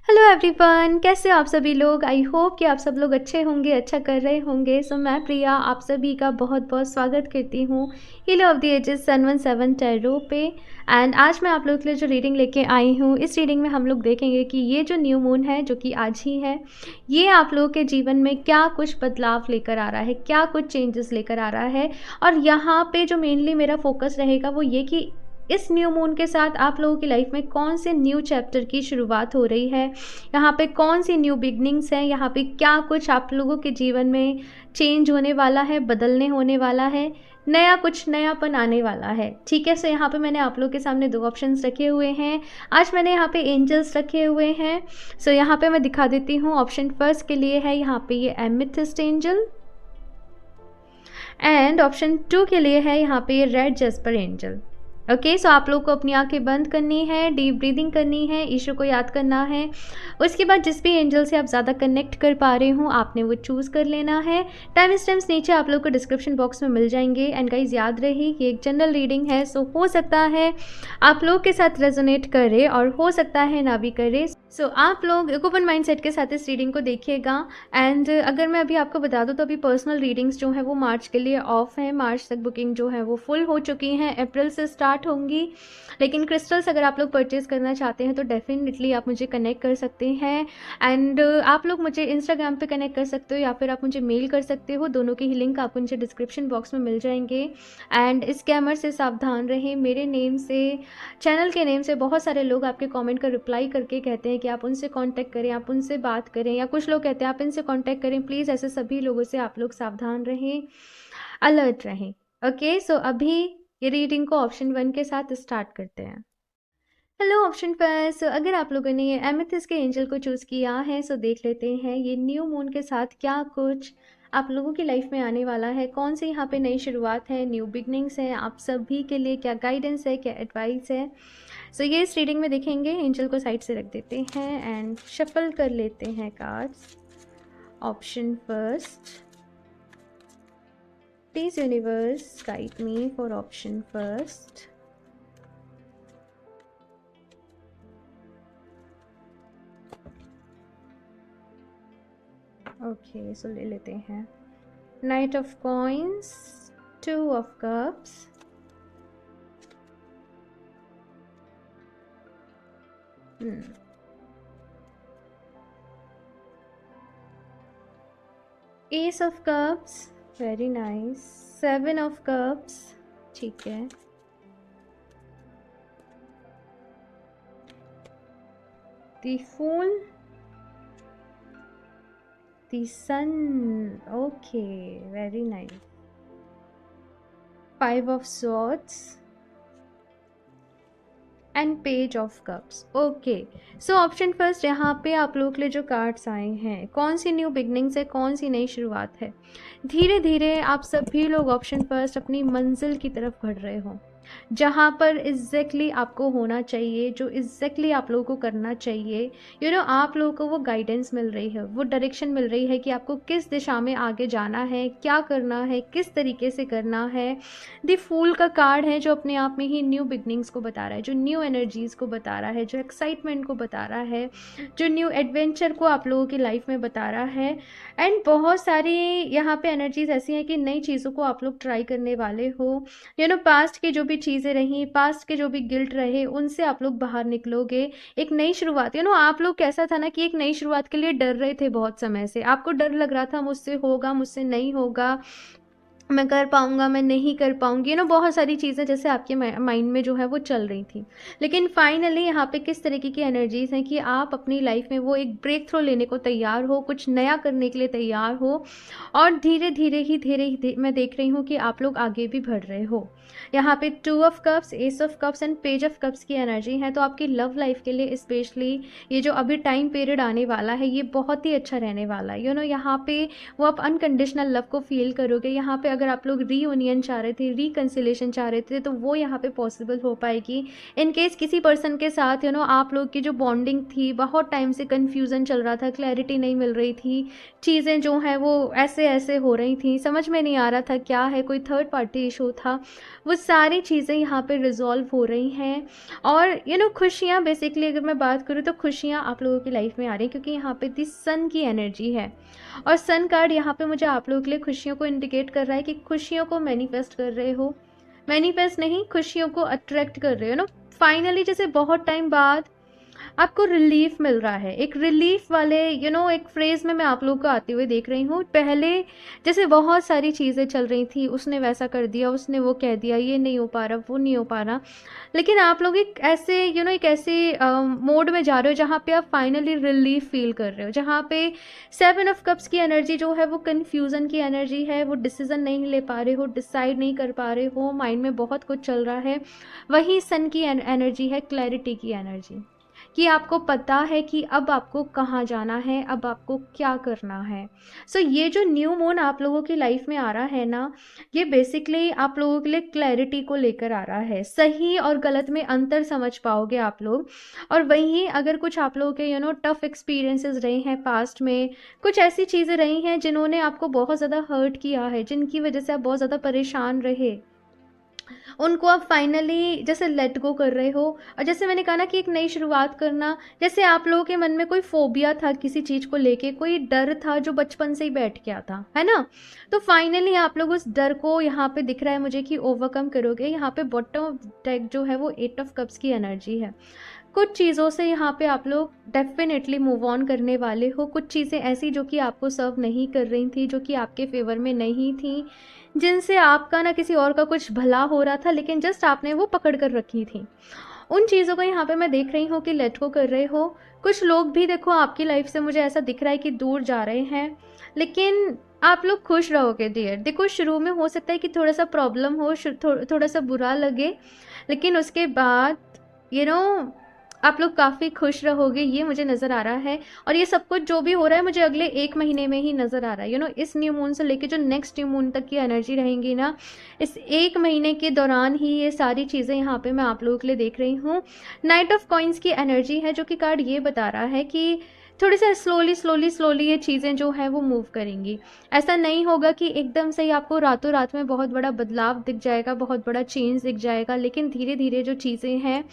Hello everyone, कैसे हो आप सभी लोग। आई होप कि आप सब लोग अच्छे होंगे, अच्छा कर रहे होंगे। सो मैं प्रिया आप सभी का बहुत बहुत स्वागत करती हूँ Heal of the Ages 717 tarot पे। एंड आज मैं आप लोगों के लिए जो रीडिंग लेके आई हूँ, इस रीडिंग में हम लोग देखेंगे कि ये जो न्यू मून है जो कि आज ही है, ये आप लोगों के जीवन में क्या कुछ बदलाव लेकर आ रहा है, क्या कुछ चेंजेस लेकर आ रहा है। और यहाँ पे जो मेनली मेरा फोकस रहेगा वो ये कि इस न्यू मून के साथ आप लोगों की लाइफ में कौन से न्यू चैप्टर की शुरुआत हो रही है, यहाँ पे कौन सी न्यू बिगनिंग्स हैं, यहाँ पे क्या कुछ आप लोगों के जीवन में चेंज होने वाला है, बदलने होने वाला है, नया कुछ नयापन आने वाला है। ठीक है, सो यहाँ पे मैंने आप लोगों के सामने दो ऑप्शंस रखे हुए हैं। आज मैंने यहाँ पे एंजल्स रखे हुए हैं। सो यहाँ पे मैं दिखा देती हूँ। ऑप्शन फर्स्ट के लिए है यहाँ पे ये amethyst angel, and option two के लिए है यहाँ पे ये red jasper angel. Okay, so आप लोग को अपनी आंखें बंद करनी है, डीप ब्रीदिंग करनी है, ईश्वर को याद करना है। उसके बाद जिस भी एंजल से आप ज़्यादा कनेक्ट कर पा रहे हो आपने वो चूज़ कर लेना है। टाइम स्टैम्प्स नीचे आप लोग को डिस्क्रिप्शन बॉक्स में मिल जाएंगे। एंड गाइस याद रहे कि एक जनरल रीडिंग है, सो हो सकता है आप लोग के साथ रेजोनेट करे और हो सकता है ना भी करे। सो आप लोग एक ओपन माइंड सेट के साथ इस रीडिंग को देखिएगा। एंड अगर मैं अभी आपको बता दूं तो अभी पर्सनल रीडिंग्स जो है वो मार्च के लिए ऑफ है। मार्च तक बुकिंग जो है वो फुल हो चुकी हैं, अप्रैल से स्टार्ट होंगी। लेकिन क्रिस्टल्स अगर आप लोग परचेज करना चाहते हैं तो डेफिनेटली आप मुझे कनेक्ट कर सकते हैं। एंड आप लोग मुझे इंस्टाग्राम पे कनेक्ट कर सकते हो या फिर आप मुझे मेल कर सकते हो। दोनों की ही लिंक आपको नीचे डिस्क्रिप्शन बॉक्स में मिल जाएंगे। एंड स्कैमर से सावधान रहें। मेरे नेम से, चैनल के नेम से बहुत सारे लोग आपके कमेंट का रिप्लाई करके कहते हैं कि आप उनसे कांटेक्ट करें, आप उनसे बात करें, या कुछ लोग कहते हैं आप इनसे कांटेक्ट करें। प्लीज़ ऐसे सभी लोगों से आप लोग सावधान रहें, अलर्ट रहें। ओके, सो अभी ये रीडिंग को ऑप्शन 1 के साथ स्टार्ट करते हैं। हेलो ऑप्शन पर, सो अगर आप लोगों ने ये एमेथिस्ट के एंजल को चूज़ किया है सो देख लेते हैं ये न्यू मून के साथ क्या कुछ आप लोगों की लाइफ में आने वाला है, कौन सी यहाँ पे नई शुरुआत है, न्यू बिगनिंग्स है, आप सभी के लिए क्या गाइडेंस है, क्या एडवाइस है। सो ये इस रीडिंग में देखेंगे। एंजल को साइड से रख देते हैं एंड शफल कर लेते हैं cards. Option first, please universe guide me for option first. Okay, so ले लेते हैं knight of coins, 2 of cups, ace of cups, very nice, 7 of cups, ठीक है, the fool, the sun, okay very nice, 5 of swords and page of cups. Okay, so option first, यहाँ पे आप लोगों के लिए जो कार्ड्स आए हैं, कौन सी न्यू बिगनिंग्स है, कौन सी नई शुरुआत है। धीरे धीरे आप सभी लोग ऑप्शन फर्स्ट अपनी मंजिल की तरफ बढ़ रहे हो, जहाँ पर एग्जैक्टली आपको होना चाहिए, जो एग्जैक्टली आप लोगों को करना चाहिए। आप लोगों को वो गाइडेंस मिल रही है, वो डायरेक्शन मिल रही है कि आपको किस दिशा में आगे जाना है, क्या करना है, किस तरीके से करना है। द फूल का कार्ड है जो अपने आप में ही न्यू बिगनिंग्स को बता रहा है, जो न्यू एनर्जीज़ को बता रहा है, जो एक्साइटमेंट को बता रहा है, जो न्यू एडवेंचर को आप लोगों की लाइफ में बता रहा है। एंड बहुत सारी यहाँ पे एनर्जीज ऐसी हैं कि नई चीज़ों को आप लोग ट्राई करने वाले हो। पास्ट की जो भी चीज़ें रहीं, पास्ट के जो भी गिल्ट रहे, उनसे आप लोग बाहर निकलोगे। एक नई शुरुआत, आप लोग कैसा था ना कि एक नई शुरुआत के लिए डर रहे थे बहुत समय से, आपको डर लग रहा था मुझसे होगा, मुझसे नहीं होगा, मैं कर पाऊँगा, मैं नहीं कर पाऊँगी, बहुत सारी चीज़ें जैसे आपके माइंड में जो है वो चल रही थी। लेकिन फाइनली यहाँ पे किस तरीके की एनर्जीज़ हैं कि आप अपनी लाइफ में वो एक ब्रेक थ्रू लेने को तैयार हो, कुछ नया करने के लिए तैयार हो। और धीरे धीरे मैं देख रही हूँ कि आप लोग आगे भी बढ़ रहे हो। यहाँ पे 2 of cups, ace of cups and page of cups की एनर्जी है। तो आपकी लव लाइफ के लिए स्पेशली ये जो अभी टाइम पीरियड आने वाला है ये बहुत ही अच्छा रहने वाला है। यहाँ पे वो आप अनकंडीशनल लव को फील करोगे। यहाँ पे अगर आप लोग रीयूनियन चाह रहे थे, रिकन्सिलेशन चाह रहे थे, तो वो यहाँ पे पॉसिबल हो पाएगी। इन केस किसी पर्सन के साथ आप लोग की जो बॉन्डिंग थी, बहुत टाइम से कन्फ्यूज़न चल रहा था, क्लैरिटी नहीं मिल रही थी, चीज़ें जो हैं वो ऐसे ऐसे हो रही थी, समझ में नहीं आ रहा था क्या है, कोई थर्ड पार्टी इशू था, वो सारी चीज़ें यहाँ पे रिजॉल्व हो रही हैं। और खुशियाँ, बेसिकली अगर मैं बात करूँ तो खुशियाँ आप लोगों की लाइफ में आ रही हैं, क्योंकि यहाँ पे दी सन की एनर्जी है, और सन कार्ड यहाँ पे मुझे आप लोगों के लिए खुशियों को इंडिकेट कर रहा है कि खुशियों को मैनिफेस्ट कर रहे हो, मैनिफेस्ट नहीं, खुशियों को अट्रैक्ट कर रहे हो फाइनली जैसे बहुत टाइम बाद आपको रिलीफ मिल रहा है। एक रिलीफ वाले एक फ्रेज में मैं आप लोगों को आते हुए देख रही हूँ। पहले जैसे बहुत सारी चीज़ें चल रही थी, उसने वैसा कर दिया, उसने वो कह दिया, ये नहीं हो पा रहा, वो नहीं हो पा रहा, लेकिन आप लोग एक ऐसे एक ऐसे मोड में जा रहे हो जहाँ पे आप फाइनली रिलीफ फील कर रहे हो, जहाँ पे 7 ऑफ कप्स की एनर्जी जो है वो कन्फ्यूज़न की एनर्जी है, वो डिसीजन नहीं ले पा रहे हो, डिसाइड नहीं कर पा रहे हो, माइंड में बहुत कुछ चल रहा है। वही सन की एनर्जी है, क्लैरिटी की एनर्जी, कि आपको पता है कि अब आपको कहाँ जाना है, अब आपको क्या करना है। सो ये जो न्यू मून आप लोगों की लाइफ में आ रहा है ना, ये बेसिकली आप लोगों के लिए क्लैरिटी को लेकर आ रहा है, सही और गलत में अंतर समझ पाओगे आप लोग। और वहीं अगर कुछ आप लोगों के टफ एक्सपीरियंसेस रहे हैं पास्ट में, कुछ ऐसी चीज़ें रही हैं जिन्होंने आपको बहुत ज़्यादा हर्ट किया है, जिनकी वजह से आप बहुत ज़्यादा परेशान रहे, उनको आप फाइनली जैसे लेट गो कर रहे हो। और जैसे मैंने कहा ना कि एक नई शुरुआत करना, जैसे आप लोगों के मन में कोई फोबिया था किसी चीज़ को लेके, कोई डर था जो बचपन से ही बैठ गया था, है ना, तो फाइनली आप लोग उस डर को यहाँ पे दिख रहा है मुझे कि ओवरकम करोगे। यहाँ पे बॉटम डेक जो है वो 8 ऑफ कप्स की एनर्जी है। कुछ चीज़ों से यहाँ पे आप लोग डेफिनेटली मूव ऑन करने वाले हो। कुछ चीज़ें ऐसी जो कि आपको सर्व नहीं कर रही थी, जो कि आपके फेवर में नहीं थी, जिनसे आपका ना किसी और का कुछ भला हो रहा था, लेकिन जस्ट आपने वो पकड़ कर रखी थी, उन चीज़ों को यहाँ पे मैं देख रही हूँ कि लेट गो कर रहे हो। कुछ लोग भी देखो आपकी लाइफ से मुझे ऐसा दिख रहा है कि दूर जा रहे हैं, लेकिन आप लोग खुश रहोगे डियर। देखो शुरू में हो सकता है कि थोड़ा सा प्रॉब्लम हो, थोड़ा सा बुरा लगे, लेकिन उसके बाद आप लोग काफ़ी खुश रहोगे, ये मुझे नज़र आ रहा है। और ये सब कुछ जो भी हो रहा है मुझे अगले 1 महीने में ही नज़र आ रहा है। इस न्यू मून से लेके जो नेक्स्ट न्यू मून तक की एनर्जी रहेंगी ना, इस 1 महीने के दौरान ही ये सारी चीज़ें यहाँ पे मैं आप लोगों के लिए देख रही हूँ। नाइट ऑफ कॉइन्स की एनर्जी है, जो कि कार्ड ये बता रहा है कि थोड़ी सा स्लोली ये चीज़ें जो हैं वो मूव करेंगी। ऐसा नहीं होगा कि एकदम से ही आपको रातों रात में बहुत बड़ा बदलाव दिख जाएगा, बहुत बड़ा चेंज दिख जाएगा, लेकिन धीरे धीरे जो चीज़ें हैं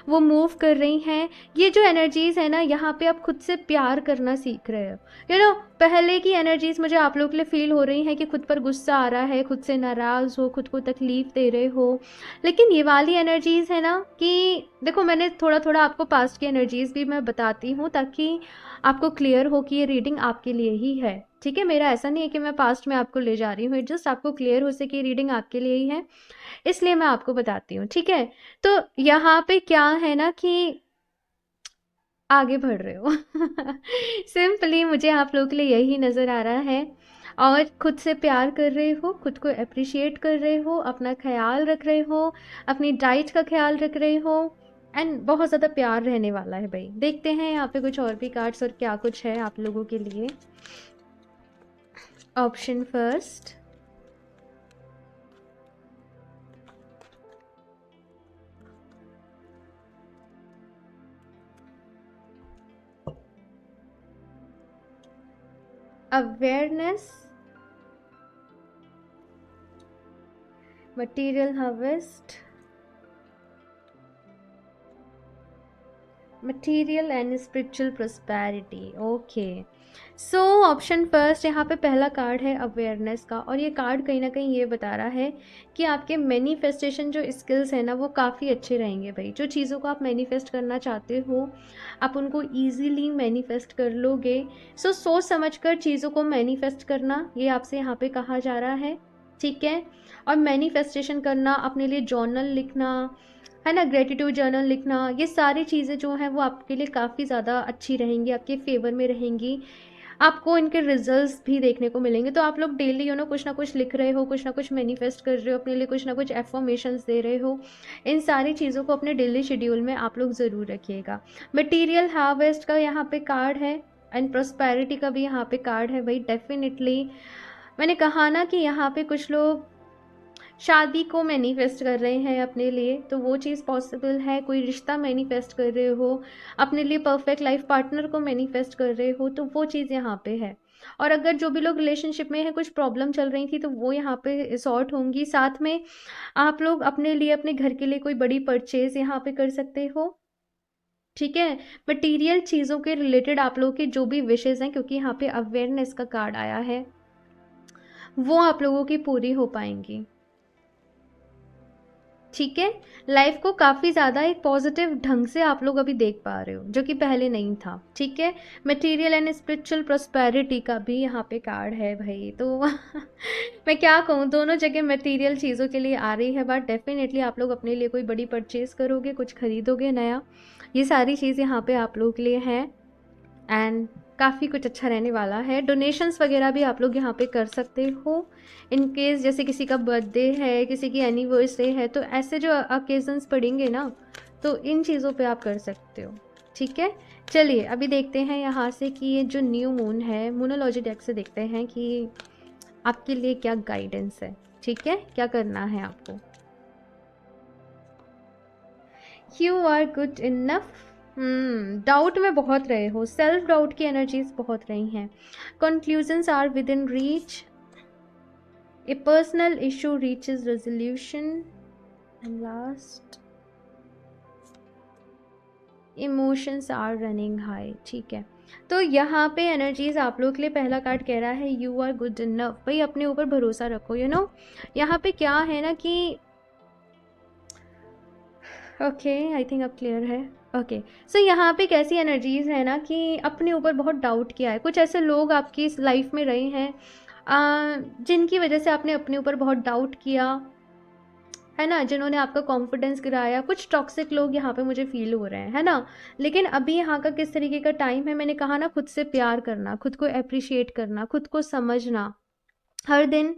वो मूव कर रही हैं। ये जो एनर्जीज़ है ना, यहाँ पे आप खुद से प्यार करना सीख रहे हो। पहले की एनर्जीज़ मुझे आप लोग के लिए फील हो रही हैं कि खुद पर गुस्सा आ रहा है, खुद से नाराज़ हो, खुद को तकलीफ़ दे रहे हो, लेकिन ये वाली एनर्जीज़ है ना कि देखो, मैंने थोड़ा थोड़ा आपको पास्ट की एनर्जीज़ भी मैं बताती हूँ ताकि आपको क्लियर हो कि ये रीडिंग आपके लिए ही है, ठीक है। मेरा ऐसा नहीं है कि मैं पास्ट में आपको ले जा रही हूँ, जस्ट आपको क्लियर हो सके रीडिंग आपके लिए ही है, इसलिए मैं आपको बताती हूँ, ठीक है। तो यहाँ पे क्या है ना कि आगे बढ़ रहे हो सिंपली मुझे आप लोगों के लिए यही नज़र आ रहा है। और खुद से प्यार कर रहे हो, खुद को अप्रिशिएट कर रहे हो, अपना ख्याल रख रहे हो, अपनी डाइट का ख्याल रख रहे हो, एंड बहुत ज़्यादा प्यार रहने वाला है भाई। देखते हैं यहाँ पे कुछ और भी कार्ड्स और क्या कुछ है आप लोगों के लिए। Option first, awareness, material harvest, material and spiritual prosperity. Okay, so option first, यहाँ पे पहला कार्ड है अवेयरनेस का, और ये कार्ड कहीं ना कहीं ये बता रहा है कि आपके मैनिफेस्टेशन जो स्किल्स है ना वो काफ़ी अच्छे रहेंगे भाई। जो चीज़ों को आप मैनिफेस्ट करना चाहते हो आप उनको ईजीली मैनिफेस्ट कर लोगे। सो सोच समझकर चीज़ों को मैनिफेस्ट करना, ये आपसे यहाँ पे कहा जा रहा है, ठीक है। और मैनिफेस्टेशन करना, अपने लिए जर्नल लिखना, है ना, ग्रेटिट्यूड जर्नल लिखना, ये सारी चीज़ें जो हैं वो आपके लिए काफ़ी ज़्यादा अच्छी रहेंगी, आपके फेवर में रहेंगी, आपको इनके रिजल्ट्स भी देखने को मिलेंगे। तो आप लोग डेली कुछ ना कुछ लिख रहे हो, कुछ ना कुछ मैनिफेस्ट कर रहे हो, अपने लिए कुछ ना कुछ एफर्मेशंस दे रहे हो। इन सारी चीज़ों को अपने डेली शेड्यूल में आप लोग ज़रूर रखिएगा। मटीरियल हार्वेस्ट का यहाँ पे कार्ड है, एंड प्रॉस्पेरिटी का भी यहाँ पे कार्ड है भाई। डेफिनेटली मैंने कहा ना कि यहाँ पे कुछ लोग शादी को मैनिफेस्ट कर रहे हैं अपने लिए, तो वो चीज़ पॉसिबल है। कोई रिश्ता मैनिफेस्ट कर रहे हो, अपने लिए परफेक्ट लाइफ पार्टनर को मैनिफेस्ट कर रहे हो, तो वो चीज़ यहाँ पे है। और अगर जो भी लोग रिलेशनशिप में है, कुछ प्रॉब्लम चल रही थी, तो वो यहाँ पे सॉर्ट होंगी। साथ में आप लोग अपने लिए, अपने घर के लिए कोई बड़ी परचेज यहाँ पे कर सकते हो, ठीक है। मटेरियल चीज़ों के रिलेटेड आप लोगों के जो भी विशेज़ हैं, क्योंकि यहाँ पे अवेयरनेस का कार्ड आया है, वो आप लोगों की पूरी हो पाएंगी, ठीक है। लाइफ को काफ़ी ज़्यादा एक पॉजिटिव ढंग से आप लोग अभी देख पा रहे हो, जो कि पहले नहीं था, ठीक है। मटेरियल एंड स्पिरिचुअल प्रॉस्पेरिटी का भी यहाँ पे कार्ड है भाई, तो मैं क्या कहूँ, दोनों जगह मटेरियल चीज़ों के लिए आ रही है, बट डेफिनेटली आप लोग अपने लिए कोई बड़ी परचेज करोगे, कुछ खरीदोगे नया, ये सारी चीज़ यहाँ पे आप लोग के लिए हैं। एंड काफ़ी कुछ अच्छा रहने वाला है। डोनेशंस वगैरह भी आप लोग यहाँ पे कर सकते हो, इन केस जैसे किसी का बर्थडे है, किसी की एनिवर्सरी है, तो ऐसे जो ओकेजन्स पड़ेंगे ना, तो इन चीज़ों पे आप कर सकते हो, ठीक है। चलिए अभी देखते हैं यहाँ से कि ये जो न्यू मून है, मूनोलॉजी डेक से देखते हैं कि आपके लिए क्या गाइडेंस है, ठीक है, क्या करना है आपको। You are good enough. Doubt में बहुत रहे हो, सेल्फ डाउट की एनर्जीज बहुत रही हैं। Conclusions are within reach, a personal issue reaches resolution, and last emotions are running high, ठीक है। तो यहाँ पे एनर्जीज आप लोग के लिए पहला कार्ड कह रहा है यू आर गुड इनफ। भाई अपने ऊपर भरोसा रखो, यू नो। यहाँ पे क्या है ना कि ओके, आई थिंक अब क्लियर है। ओके, सो यहाँ पे कैसी एनर्जीज है ना कि अपने ऊपर बहुत डाउट किया है। कुछ ऐसे लोग आपकी इस लाइफ में रहे हैं जिनकी वजह से आपने अपने ऊपर बहुत डाउट किया है ना, जिन्होंने आपका कॉन्फिडेंस गिराया। कुछ टॉक्सिक लोग यहाँ पे मुझे फील हो रहे हैं, है ना। लेकिन अभी यहाँ का किस तरीके का टाइम है, मैंने कहा ना, खुद से प्यार करना, खुद को अप्रिशिएट करना, खुद को समझना, हर दिन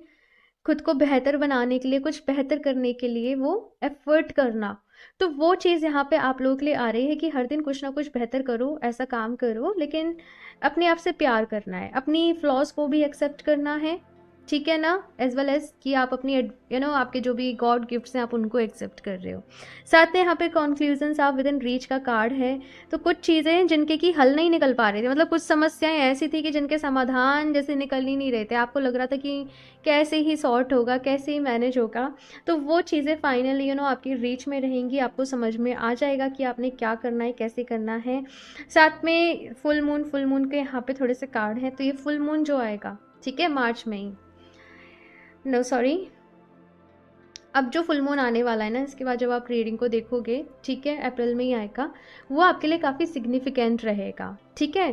खुद को बेहतर बनाने के लिए, कुछ बेहतर करने के लिए वो एफर्ट करना। तो वो चीज़ यहाँ पे आप लोगों के लिए आ रही है कि हर दिन कुछ ना कुछ बेहतर करो, ऐसा काम करो, लेकिन अपने आप से प्यार करना है, अपनी फ्लॉज को भी एक्सेप्ट करना है, ठीक है ना। एज वेल एज कि आप अपनी आपके जो भी गॉड गिफ्ट्स हैं आप उनको एक्सेप्ट कर रहे हो। साथ में यहाँ पे कॉन्क्लूजन्स आप विद इन रीच का कार्ड है। तो कुछ चीज़ें हैं जिनके की हल नहीं निकल पा रहे थे, मतलब कुछ समस्याएं ऐसी थी कि जिनके समाधान जैसे निकल ही नहीं रहे थे, आपको लग रहा था कि कैसे ही सॉर्ट होगा, कैसे ही मैनेज होगा। तो वो चीज़ें फाइनली आपकी रीच में रहेंगी, आपको समझ में आ जाएगा कि आपने क्या करना है, कैसे करना है। साथ में फुल मून के यहाँ पे थोड़े से कार्ड हैं। तो ये फुल मून जो आएगा, ठीक है, मार्च में ही, नो सॉरी, अब जो फुल मून आने वाला है ना, इसके बाद जब आप रीडिंग को देखोगे, ठीक है, अप्रैल में ही आएगा, वो आपके लिए काफ़ी सिग्निफिकेंट रहेगा, ठीक है।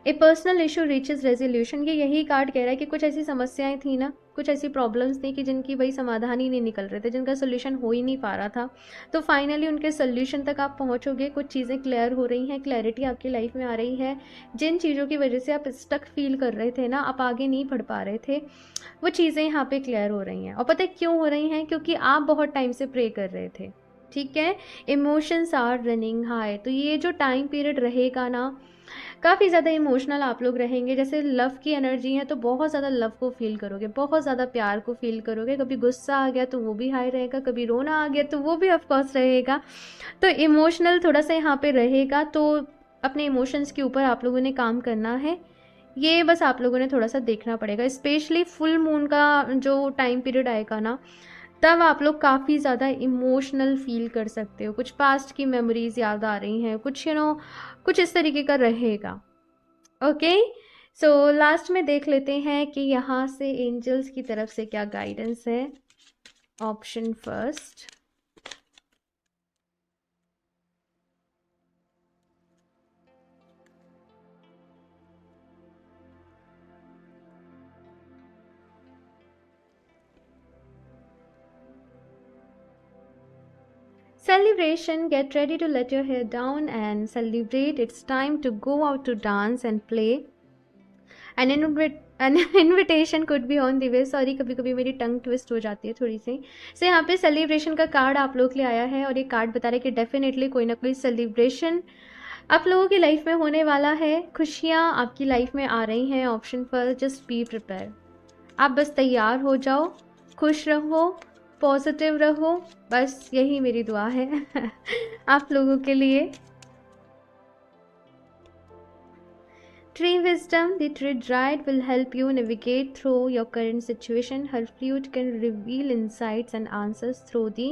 ए पर्सनल इशू रीचेस रेजोल्यूशन, ये यही कार्ड कह रहा है कि कुछ ऐसी समस्याएं थी ना, कुछ ऐसी प्रॉब्लम्स थी कि जिनकी वही समाधान ही नहीं निकल रहे थे, जिनका सोल्यूशन हो ही नहीं पा रहा था। तो फाइनली उनके सोल्यूशन तक आप पहुंचोगे, कुछ चीज़ें क्लियर हो रही हैं, क्लैरिटी आपकी लाइफ में आ रही है। जिन चीज़ों की वजह से आप स्टक फील कर रहे थे ना, आप आगे नहीं बढ़ पा रहे थे, वो चीज़ें यहाँ पे क्लियर हो रही हैं। और पता है क्यों हो रही हैं? क्योंकि आप बहुत टाइम से प्रे कर रहे थे, ठीक है। इमोशंस आर रनिंग हाई, तो ये जो टाइम पीरियड रहेगा ना, काफ़ी ज़्यादा इमोशनल आप लोग रहेंगे। जैसे लव की एनर्जी है तो बहुत ज़्यादा लव को फील करोगे, बहुत ज़्यादा प्यार को फील करोगे। कभी गुस्सा आ गया तो वो भी हाई रहेगा, कभी रोना आ गया तो वो भी ऑफकोर्स रहेगा। तो इमोशनल थोड़ा सा यहाँ पे रहेगा, तो अपने इमोशंस के ऊपर आप लोगों ने काम करना है। ये बस आप लोगों ने थोड़ा सा देखना पड़ेगा, स्पेशली फुल मून का जो टाइम पीरियड आएगा ना, तब आप लोग काफ़ी ज़्यादा इमोशनल फील कर सकते हो। कुछ पास्ट की मेमोरीज याद आ रही हैं, कुछ कुछ इस तरीके का रहेगा। ओके, सो लास्ट में देख लेते हैं कि यहाँ से एंजल्स की तरफ से क्या गाइडेंस है। Option first, celebration, get ready to let your hair down and celebrate. It's time to go out to dance and play. An invitation could be on the way. Sorry, कभी कभी मेरी टंग twist हो जाती है थोड़ी सी। सो यहाँ पे सेलिब्रेशन का कार्ड आप लोग के लिए आया है, और ये कार्ड बता रहा है कि डेफिनेटली कोई ना कोई सेलिब्रेशन आप लोगों की लाइफ में होने वाला है। खुशियाँ आपकी लाइफ में आ रही हैं। Option first, just be prepare, आप बस तैयार हो जाओ, खुश रहो, पॉजिटिव रहो, बस यही मेरी दुआ है आप लोगों के लिए। Tree wisdom, the tree guide will help you navigate through your current situation. Her flute can reveal insights and answers through the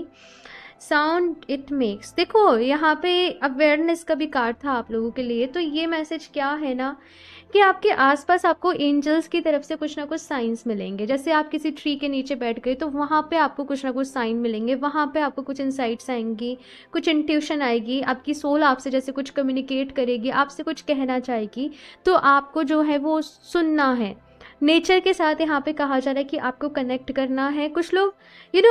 sound it makes. देखो यहाँ पे अवेयरनेस का भी कार्ड था आप लोगों के लिए। तो ये मैसेज क्या है ना कि आपके आसपास आपको एंजल्स की तरफ से कुछ ना कुछ साइंस मिलेंगे। जैसे आप किसी ट्री के नीचे बैठ गए तो वहाँ पे आपको कुछ ना कुछ साइन मिलेंगे, वहाँ पे आपको कुछ इंसाइट्स आएंगी, कुछ इंट्यूशन आएगी, आपकी सोल आपसे जैसे कुछ कम्युनिकेट करेगी, आपसे कुछ कहना चाहेगी, तो आपको जो है वो सुनना है। नेचर के साथ यहाँ पे कहा जा रहा है कि आपको कनेक्ट करना है। कुछ लोग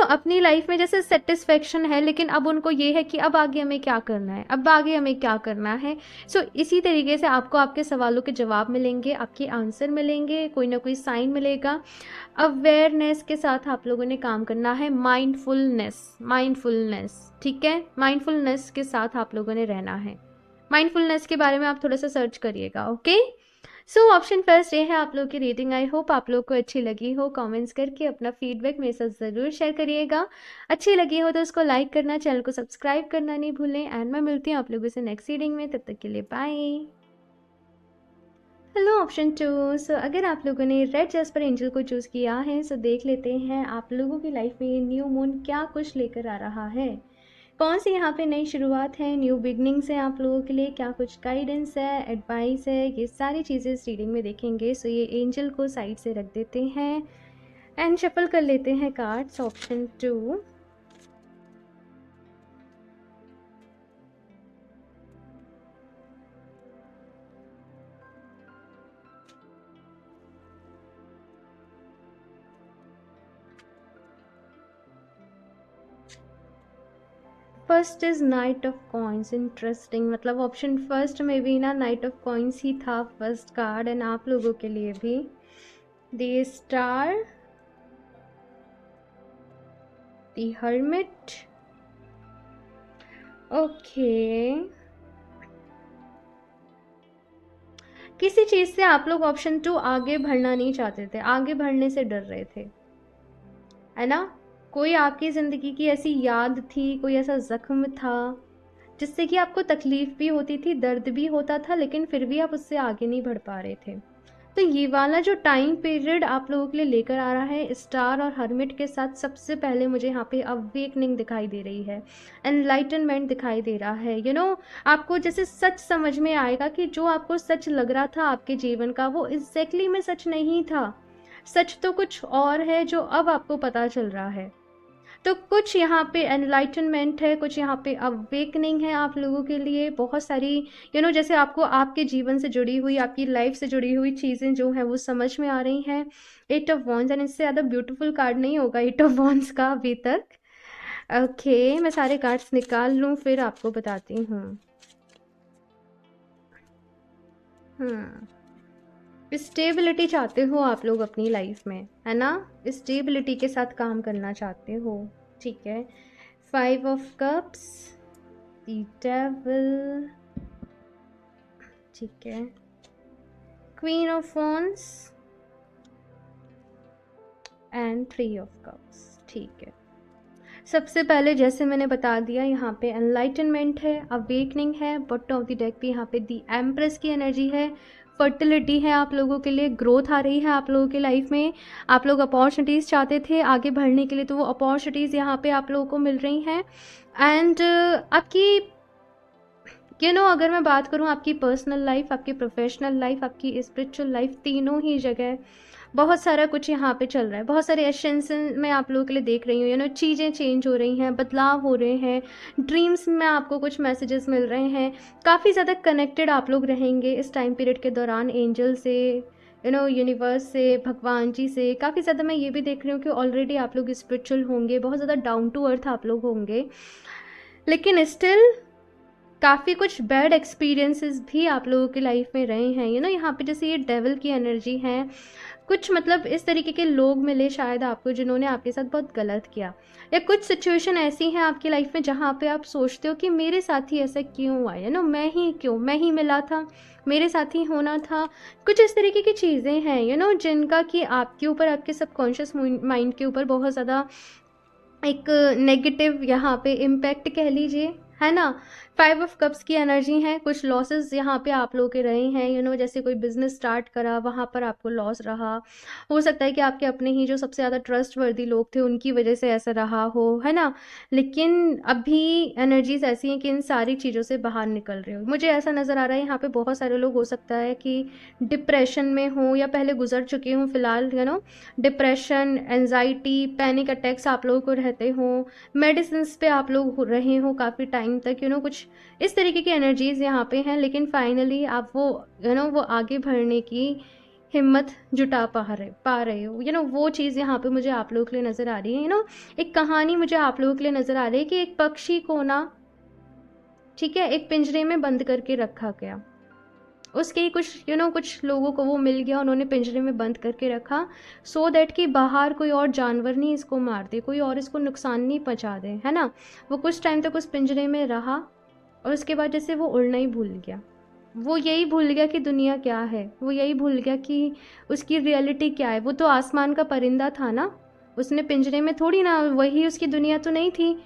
अपनी लाइफ में जैसे सेटिस्फेक्शन है, लेकिन अब उनको ये है कि अब आगे हमें क्या करना है, अब आगे हमें क्या करना है। सो इसी तरीके से आपको आपके सवालों के जवाब मिलेंगे, आपके आंसर मिलेंगे, कोई ना कोई साइन मिलेगा। अवेयरनेस के साथ आप लोगों ने काम करना है, माइंडफुलनेस, ठीक है, माइंडफुलनेस के साथ आप लोगों ने रहना है। माइंडफुलनेस के बारे में आप थोड़ा सा सर्च करिएगा, ओके। सो ऑप्शन फर्स्ट ये है आप लोग की रीडिंग। आई होप आप लोग को अच्छी लगी हो। कमेंट्स करके अपना फीडबैक मेरे साथ ज़रूर शेयर करिएगा। अच्छी लगी हो तो उसको लाइक करना, चैनल को सब्सक्राइब करना नहीं भूलें। एंड मैं मिलती हूँ आप लोगों से नेक्स्ट रीडिंग में, तब तक के लिए बाय। Hello option 2। सो अगर आप लोगों ने रेड जैस्पर एंजल को चूज़ किया है, सो देख लेते हैं आप लोगों की लाइफ में न्यू मून क्या कुछ लेकर आ रहा है। कौन सी यहाँ पे नई शुरुआत है, न्यू बिगनिंग्स है आप लोगों के लिए, क्या कुछ गाइडेंस है, एडवाइस है, ये सारी चीज़ें इस रीडिंग में देखेंगे। सो ये एंजल को साइड से रख देते हैं एंड शफल कर लेते हैं cards. Option 2, first is night of coins. Interesting, मतलब ऑप्शन फर्स्ट में भी ना नाइट ऑफ कॉइन्स ही था फर्स्ट कार्ड, एंड आप लोगों के लिए भी the star, the hermit, okay. किसी चीज़ से आप लोग ऑप्शन 2 आगे बढ़ना नहीं चाहते थे, आगे बढ़ने से डर रहे थे, है ना। कोई आपकी ज़िंदगी की ऐसी याद थी, कोई ऐसा ज़ख्म था जिससे कि आपको तकलीफ़ भी होती थी, दर्द भी होता था, लेकिन फिर भी आप उससे आगे नहीं बढ़ पा रहे थे। तो ये वाला जो टाइम पीरियड आप लोगों के लिए लेकर आ रहा है स्टार और हर्मिट के साथ, सबसे पहले मुझे यहाँ पे अवेकनिंग दिखाई दे रही है, एनलाइटनमेंट दिखाई दे रहा है। आपको जैसे सच समझ में आएगा कि जो आपको सच लग रहा था आपके जीवन का, वो एग्जैक्टली में सच नहीं था। सच तो कुछ और है जो अब आपको पता चल रहा है। तो कुछ यहाँ पे एनलाइटनमेंट है, कुछ यहाँ पे अवेकनिंग है आप लोगों के लिए। बहुत सारी जैसे आपको आपके जीवन से जुड़ी हुई, आपकी लाइफ से जुड़ी हुई चीज़ें जो हैं वो समझ में आ रही हैं। 8 ऑफ वॉन्ड्स, एंड इससे ज़्यादा ब्यूटीफुल कार्ड नहीं होगा 8 ऑफ वॉन्ड्स का अभी तक। ओके, मैं सारे कार्ड्स निकाल लूँ फिर आपको बताती हूँ। स्टेबिलिटी चाहते हो आप लोग अपनी लाइफ में, है ना। स्टेबिलिटी के साथ काम करना चाहते हो, ठीक है। 5 ऑफ कप्स, द डेविल, ठीक है। Queen of wands and 3 of cups, ठीक है। सबसे पहले जैसे मैंने बता दिया, यहाँ पे एनलाइटनमेंट है, अवेकनिंग है। बॉटम ऑफ द डेक पे यहाँ पे दी एम्प्रेस की एनर्जी है, फर्टिलिटी है आप लोगों के लिए, ग्रोथ आ रही है आप लोगों की लाइफ में। आप लोग अपॉर्चुनिटीज़ चाहते थे आगे बढ़ने के लिए, तो वो अपॉर्चुनिटीज़ यहाँ पे आप लोगों को मिल रही हैं। एंड आपकी अगर मैं बात करूँ आपकी पर्सनल लाइफ, आपकी प्रोफेशनल लाइफ, आपकी स्पिरिचुअल लाइफ, तीनों ही जगह बहुत सारा कुछ यहाँ पे चल रहा है। बहुत सारे एसेंशन में आप लोगों के लिए देख रही हूँ। चीज़ें चेंज हो रही हैं, बदलाव हो रहे हैं। ड्रीम्स में आपको कुछ मैसेजेस मिल रहे हैं। काफ़ी ज़्यादा कनेक्टेड आप लोग रहेंगे इस टाइम पीरियड के दौरान एंजल से, यूनिवर्स से, भगवान जी से। काफ़ी ज़्यादा मैं ये भी देख रही हूँ कि ऑलरेडी आप लोग स्पिरिचुअल होंगे, बहुत ज़्यादा डाउन टू अर्थ आप लोग होंगे, लेकिन स्टिल काफ़ी कुछ बैड एक्सपीरियंसेस भी आप लोगों की लाइफ में रहे हैं। यहाँ पे जैसे ये डेविल की एनर्जी है, कुछ मतलब इस तरीके के लोग मिले शायद आपको जिन्होंने आपके साथ बहुत गलत किया, या कुछ सिचुएशन ऐसी हैं आपकी लाइफ में जहाँ पे आप सोचते हो कि मेरे साथ ही ऐसा क्यों हुआ, मैं ही क्यों, मैं ही मिला था, मेरे साथ ही होना था। कुछ इस तरीके की चीज़ें हैं जिनका कि आपके ऊपर, आपके सबकॉन्शियस माइंड के ऊपर बहुत ज़्यादा एक नेगेटिव यहाँ पे इम्पैक्ट कह लीजिए, है ना। 5 ऑफ कप्स की एनर्जी है, कुछ लॉसेस यहाँ पे आप लोगों के रहे हैं, जैसे कोई बिजनेस स्टार्ट करा वहाँ पर आपको लॉस रहा। हो सकता है कि आपके अपने ही जो सबसे ज़्यादा ट्रस्ट वर्दी लोग थे उनकी वजह से ऐसा रहा हो, है ना। लेकिन अभी एनर्जीज ऐसी हैं कि इन सारी चीज़ों से बाहर निकल रहे हो। मुझे ऐसा नज़र आ रहा है यहाँ पे बहुत सारे लोग हो सकता है कि डिप्रेशन में हो या पहले गुजर चुके हों फिलहाल, डिप्रेशन, एंजाइटी, पैनिक अटैक्स आप लोगों को रहते हों, मेडिसिन पे आप लोग रहे हो काफ़ी टाइम तक, कुछ इस तरीके की एनर्जीज यहाँ पे हैं। लेकिन फाइनली आप वो वो आगे बढ़ने की हिम्मत जुटा पा रहे हो, वो चीज़ यहाँ पे मुझे आप लोगों के लिए नज़र आ रही है। एक कहानी मुझे आप लोगों के लिए नज़र आ रही है कि एक पक्षी को ना, ठीक है, एक पिंजरे में बंद करके रखा गया। उसके कुछ कुछ लोगों को वो मिल गया, उन्होंने पिंजरे में बंद करके रखा, सो दैट कि बाहर कोई और जानवर नहीं इसको मार दे, कोई और इसको नुकसान नहीं पहुंचा दे, है ना। वो कुछ टाइम तक उस पिंजरे में रहा और उसके बाद जैसे वो उड़ना ही भूल गया। वो यही भूल गया कि दुनिया क्या है, वो यही भूल गया कि उसकी रियलिटी क्या है। वो तो आसमान का परिंदा था ना, उसने पिंजरे में थोड़ी ना, वही उसकी दुनिया तो नहीं थी।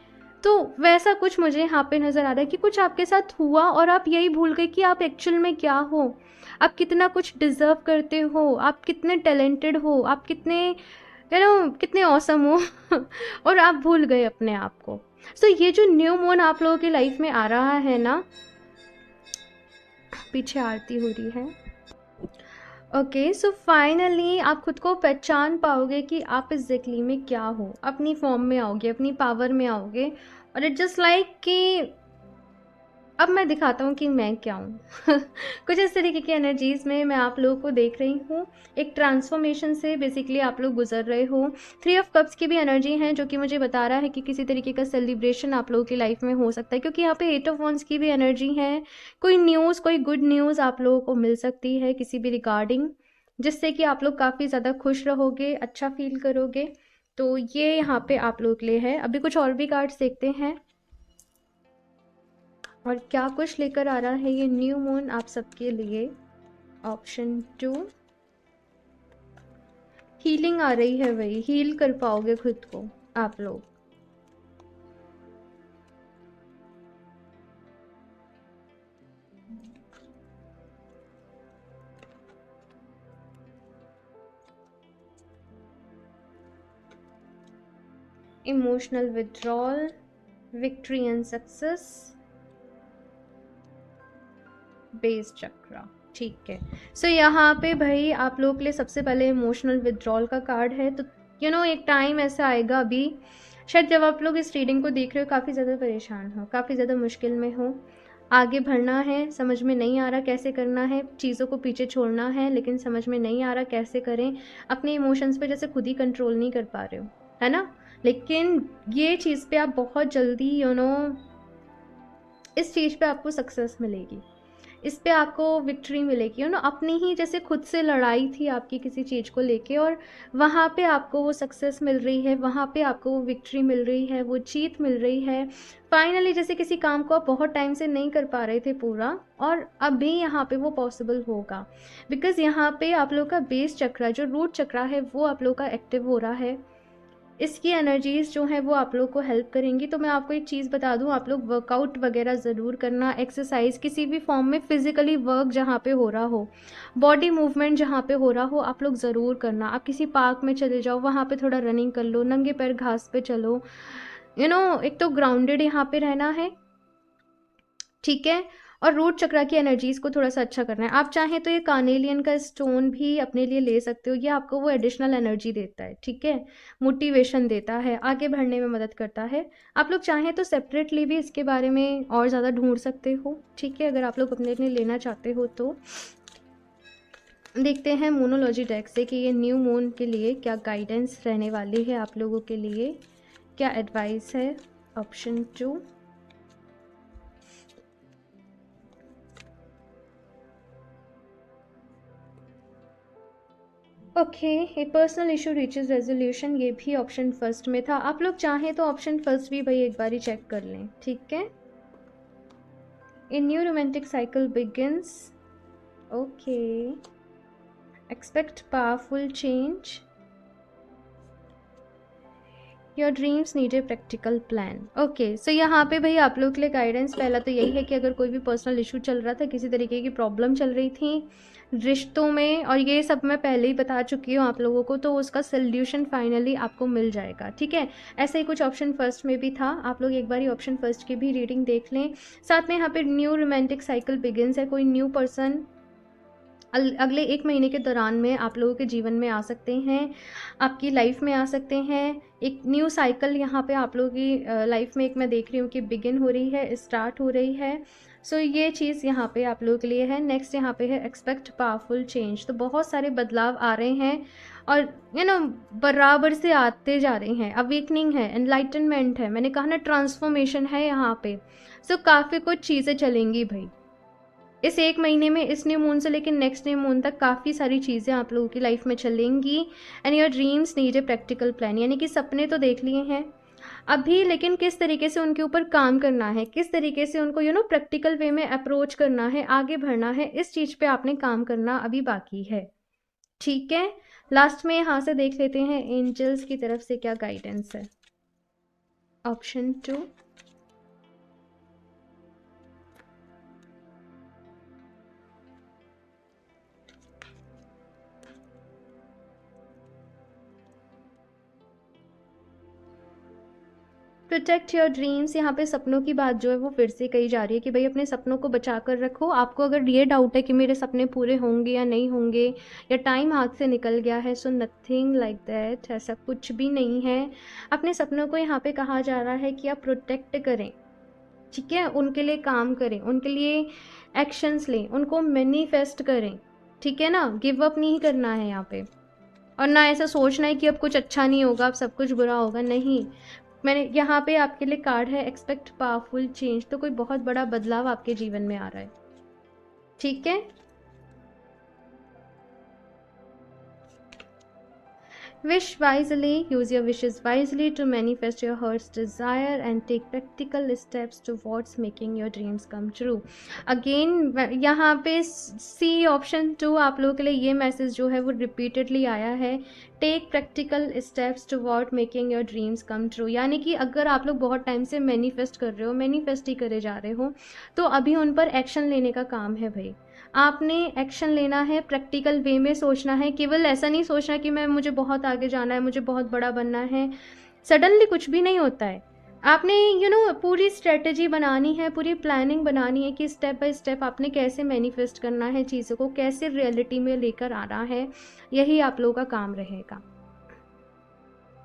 तो वैसा कुछ मुझे यहाँ पे नज़र आ रहा है कि कुछ आपके साथ हुआ और आप यही भूल गए कि आप एक्चुअल में क्या हो, आप कितना कुछ डिज़र्व करते हो, आप कितने टैलेंटेड हो, आप कितने कितने ऑसम हो और आप भूल गए अपने आप को। सो ये जो न्यू मून आप लोगों की लाइफ में आ रहा है ना, पीछे आरती हो रही है। ओके, सो फाइनली आप खुद को पहचान पाओगे कि आप इस एग्जैक्टली में क्या हो, अपनी फॉर्म में आओगे, अपनी पावर में आओगे। और इट जस्ट लाइक कि अब मैं दिखाता हूँ कि मैं क्या हूँ कुछ इस तरीके की एनर्जीज में मैं आप लोगों को देख रही हूँ। एक ट्रांसफॉर्मेशन से बेसिकली आप लोग गुजर रहे हो। 3 ऑफ कप्स की भी एनर्जी है जो कि मुझे बता रहा है कि किसी तरीके का सेलिब्रेशन आप लोगों की लाइफ में हो सकता है, क्योंकि यहाँ पे 8 ऑफ वंस की भी एनर्जी है। कोई न्यूज़, कोई गुड न्यूज़ आप लोगों को मिल सकती है किसी भी रिगार्डिंग, जिससे कि आप लोग काफ़ी ज़्यादा खुश रहोगे, अच्छा फील करोगे। तो ये यहाँ पे आप लोगों के लिए है। अभी कुछ और भी कार्ड्स देखते हैं और क्या कुछ लेकर आ रहा है ये न्यू मून आप सबके लिए। ऑप्शन 2, हीलिंग आ रही है, वही हील कर पाओगे खुद को आप लोग। Emotional withdrawal, victory and success, base chakra, ठीक है। सो यहाँ पे भाई आप लोगों के लिए सबसे पहले इमोशनल विड्रॉल का कार्ड है। तो एक टाइम ऐसा आएगा अभी, शायद जब आप लोग इस रीडिंग को देख रहे हो काफ़ी ज़्यादा परेशान हो, काफ़ी ज़्यादा मुश्किल में हो, आगे बढ़ना है, समझ में नहीं आ रहा कैसे करना है, चीज़ों को पीछे छोड़ना है लेकिन समझ में नहीं आ रहा कैसे करें, अपने इमोशंस पे जैसे खुद ही कंट्रोल नहीं कर पा रहे हो, है ना। लेकिन ये चीज़ पे आप बहुत जल्दी इस चीज़ पे आपको सक्सेस मिलेगी, इस पे आपको विक्ट्री मिलेगी। अपनी ही जैसे खुद से लड़ाई थी आपकी किसी चीज़ को लेके और वहाँ पे आपको वो सक्सेस मिल रही है, वहाँ पे आपको वो विक्ट्री मिल रही है, वो जीत मिल रही है। फाइनली जैसे किसी काम को आप बहुत टाइम से नहीं कर पा रहे थे पूरा, और अभी यहाँ पे वो पॉसिबल होगा, बिकॉज़ यहाँ पे आप लोग का बेस चक्रा, जो रूट चक्रा है, वो आप लोग का एक्टिव हो रहा है। इसकी एनर्जीज़ जो हैं वो आप लोग को हेल्प करेंगी। तो मैं आपको एक चीज़ बता दूं, आप लोग वर्कआउट वगैरह ज़रूर करना, एक्सरसाइज किसी भी फॉर्म में, फिजिकली वर्क जहाँ पे हो रहा हो, बॉडी मूवमेंट जहाँ पे हो रहा हो, आप लोग ज़रूर करना। आप किसी पार्क में चले जाओ, वहाँ पे थोड़ा रनिंग कर लो, नंगे पैर घास पे चलो। एक तो ग्राउंडेड यहाँ पे रहना है, ठीक है। और रूट चक्रा की एनर्जीज़ को थोड़ा सा अच्छा करना है। आप चाहें तो ये कार्नेलियन का स्टोन भी अपने लिए ले सकते हो, ये आपको वो एडिशनल एनर्जी देता है, ठीक है, मोटिवेशन देता है, आगे बढ़ने में मदद करता है। आप लोग चाहें तो सेपरेटली भी इसके बारे में और ज़्यादा ढूंढ सकते हो, ठीक है, अगर आप लोग अपने लिए लेना चाहते हो तो। देखते हैं मोनोलॉजी डेक से कि ये न्यू मून के लिए क्या गाइडेंस रहने वाली है, आप लोगों के लिए क्या एडवाइस है। ऑप्शन 2, ओके, ए पर्सनल इशू रीचेज रेजोल्यूशन, ये भी ऑप्शन फर्स्ट में था। आप लोग चाहें तो ऑप्शन फर्स्ट भी भाई एक बार ही चेक कर लें, ठीक है। A new romantic cycle begins, okay, expect powerful change, your dreams need a practical plan. Okay, so यहाँ पे भाई आप लोग के लिए गाइडेंस पहला तो यही है कि अगर कोई भी पर्सनल इशू चल रहा था, किसी तरीके की प्रॉब्लम चल रही थी रिश्तों में, और ये सब मैं पहले ही बता चुकी हूँ आप लोगों को, तो उसका सोल्यूशन फाइनली आपको मिल जाएगा, ठीक है। ऐसा ही कुछ ऑप्शन फर्स्ट में भी था, आप लोग एक बार ही ऑप्शन फर्स्ट की भी रीडिंग देख लें। साथ में यहाँ पे न्यू रोमांटिक साइकिल बिगिंस है, कोई न्यू पर्सन अगले 1 महीने के दौरान में आप लोगों के जीवन में आ सकते हैं, आपकी लाइफ में आ सकते हैं। एक न्यू साइकिल यहाँ पे आप लोगों की लाइफ में एक मैं देख रही हूँ कि बिगिन हो रही है, स्टार्ट हो रही है। सो ये चीज़ यहाँ पे आप लोगों के लिए है। नेक्स्ट यहाँ पे है एक्सपेक्ट पावरफुल चेंज, तो बहुत सारे बदलाव आ रहे हैं और बराबर से आते जा रहे हैं। अवेकनिंग है, एनलाइटनमेंट है, मैंने कहा ना ट्रांसफॉर्मेशन है यहाँ पे। सो काफ़ी कुछ चीज़ें चलेंगी भाई इस 1 महीने में, इस न्यू मून से लेकर नेक्स्ट न्यू मून तक काफ़ी सारी चीज़ें आप लोगों की लाइफ में चलेंगी। And your dreams need a practical plan, यानी कि सपने तो देख लिए हैं अभी, लेकिन किस तरीके से उनके ऊपर काम करना है, किस तरीके से उनको प्रैक्टिकल वे में अप्रोच करना है, आगे बढ़ना है, इस चीज़ पे आपने काम करना अभी बाकी है, ठीक है। लास्ट में यहाँ से देख लेते हैं एंजल्स की तरफ से क्या गाइडेंस है। Option 2, protect your dreams. यहाँ पे सपनों की बात जो है वो फिर से कही जा रही है कि भाई अपने सपनों को बचा कर रखो। आपको अगर ये डाउट है कि मेरे सपने पूरे होंगे या नहीं होंगे, या टाइम हाथ से निकल गया है, सो नथिंग लाइक दैट, ऐसा कुछ भी नहीं है। अपने सपनों को यहाँ पे कहा जा रहा है कि आप प्रोटेक्ट करें, ठीक है, उनके लिए काम करें, उनके लिए एक्शंस लें, उनको मैनिफेस्ट करें, ठीक है ना। गिव अप नहीं करना है यहाँ पे, और ना ऐसा सोचना है कि अब कुछ अच्छा नहीं होगा, अब सब कुछ बुरा होगा, नहीं। मैंने यहाँ पे आपके लिए कार्ड है एक्सपेक्ट पावरफुल चेंज, तो कोई बहुत बड़ा बदलाव आपके जीवन में आ रहा है, ठीक है। Wish wisely, use your wishes wisely to manifest your heart's desire and take practical steps towards making your dreams come true. Again यहाँ पे सी ऑप्शन 2 आप लोगों के लिए ये मैसेज जो है वो रिपीटेडली आया है, take practical steps toward making your dreams come true. यानी कि अगर आप लोग बहुत टाइम से मैनिफेस्ट कर रहे हो, मैनिफेस्ट ही करे जा रहे हो, तो अभी उन पर एक्शन लेने का काम है भाई। आपने एक्शन लेना है, प्रैक्टिकल वे में सोचना है, केवल ऐसा नहीं सोचना कि मुझे बहुत आगे जाना है, मुझे बहुत बड़ा बनना है। सडनली कुछ भी नहीं होता है। आपने पूरी स्ट्रेटजी बनानी है, पूरी प्लानिंग बनानी है कि स्टेप बाय स्टेप आपने कैसे मैनिफेस्ट करना है, चीज़ों को कैसे रियलिटी में लेकर आना है, यही आप लोगों का काम रहेगा,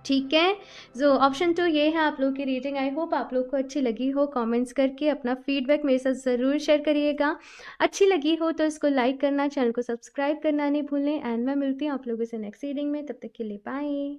ठीक है। जो ऑप्शन 2 ये है आप लोग की रीडिंग। आई होप आप लोग को अच्छी लगी हो। कमेंट्स करके अपना फीडबैक मेरे साथ ज़रूर शेयर करिएगा। अच्छी लगी हो तो इसको लाइक करना, चैनल को सब्सक्राइब करना नहीं भूलें। एंड मैं मिलती हूँ आप लोगों से नेक्स्ट रीडिंग में, तब तक के लिए बाय।